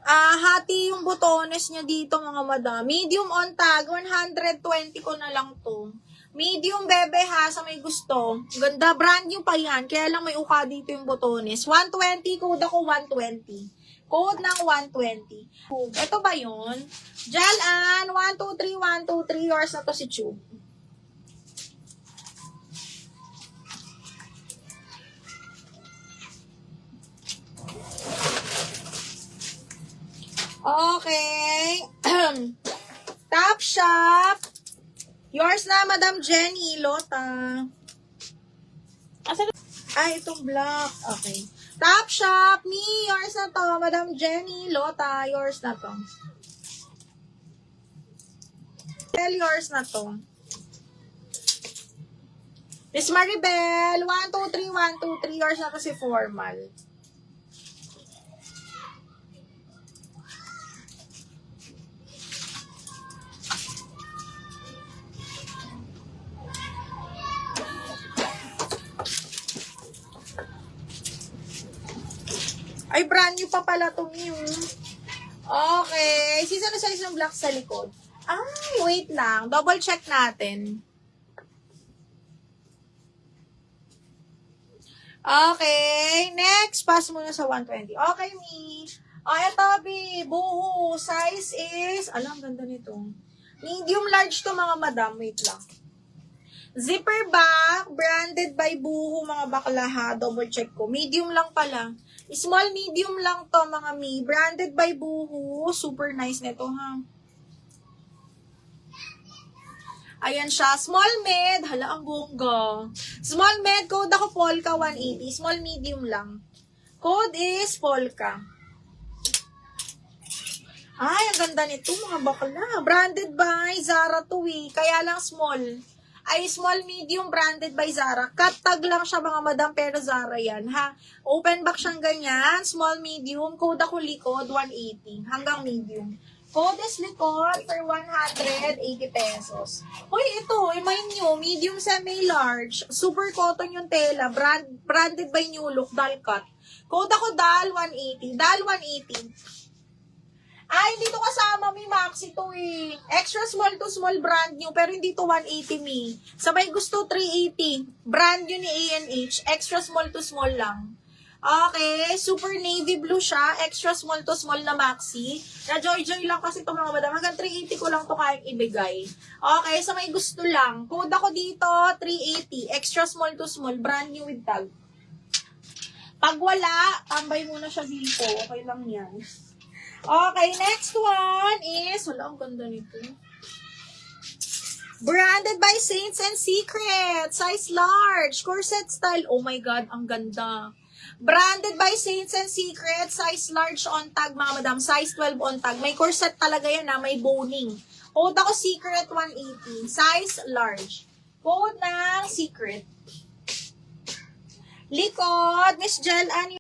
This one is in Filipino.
Hati yung botones niya dito mga madam. Medium on tag, 120 ko na lang to. Medium bebe ha, sa may gusto. Ganda, brand new pa yan. Kaya lang may uka dito yung botones. 120, code ako 120. Code ng 120. Ito ba yun? Jalan, 123, 123. Yours na to si Tube. Okay. Top shop. Yours na, Madam Jenny Lota. Itong black. Okay. Top shop. Me, yours na to. Madam Jenny Lota. Yours na to. Tell yours na to. Miss Maribel. 123, 123. Yours na to si Formal. Ay, brand new pa pala itong yung. Okay. Sisa na size ng black sa likod. Ay, wait lang. Double check natin. Okay. Next, pass muna sa 120. Okay, me. Ito, buhu. Size is, alam, ganda nito. Medium large to mga madam. Wait lang. Zipper back, branded by Buhu, mga bakla ha. Double check ko. Medium lang pala. Small, medium lang to mga mi. Branded by Buhu. Super nice nito ha. Ayan siya. Small med. Hala, ang bongga. Small med. Code ako Polka 180. Small, medium lang. Code is Polka. Ay, ang ganda nito mga bakla. Branded by Zara to eh. Kaya lang small. Ay small medium branded by Zara. Cut tag lang siya mga madam pero Zara yan ha. Open back siyang ganyan. Small medium. Code ako likod 180 hanggang medium. Code is likod for 180 pesos. Uy ito may new. Medium semi large. Super cotton yung tela. Branded by New Look. Dal cut. Code ako Dal 180. Dal 180. Ay, hindi to kasama mi Maxi to eh. Extra small to small brand new, pero hindi to 180 mi. Sabay gusto 380. Brand new ni A&H. Extra small to small lang. Okay, super navy blue siya. Extra small to small na Maxi. Na joy lang kasi to mga madam. Hanggang 380 ko lang to kayang ibigay. Okay, sa may gusto lang. Code ako dito, 380. Extra small to small. Brand new with tag. Pag wala, tambay muna siya dito. Okay lang yan. Okay, next one is, wala, ang ganda nito. Branded by Saints and Secrets. Size large. Corset style. Oh my God, ang ganda. Branded by Saints and Secrets. Size large on tag, mga madam. Size 12 on tag. May corset talaga yan ha. May boning. Code ako Secret 180. Size large. Code ng Secret. Likod. Miss Jel,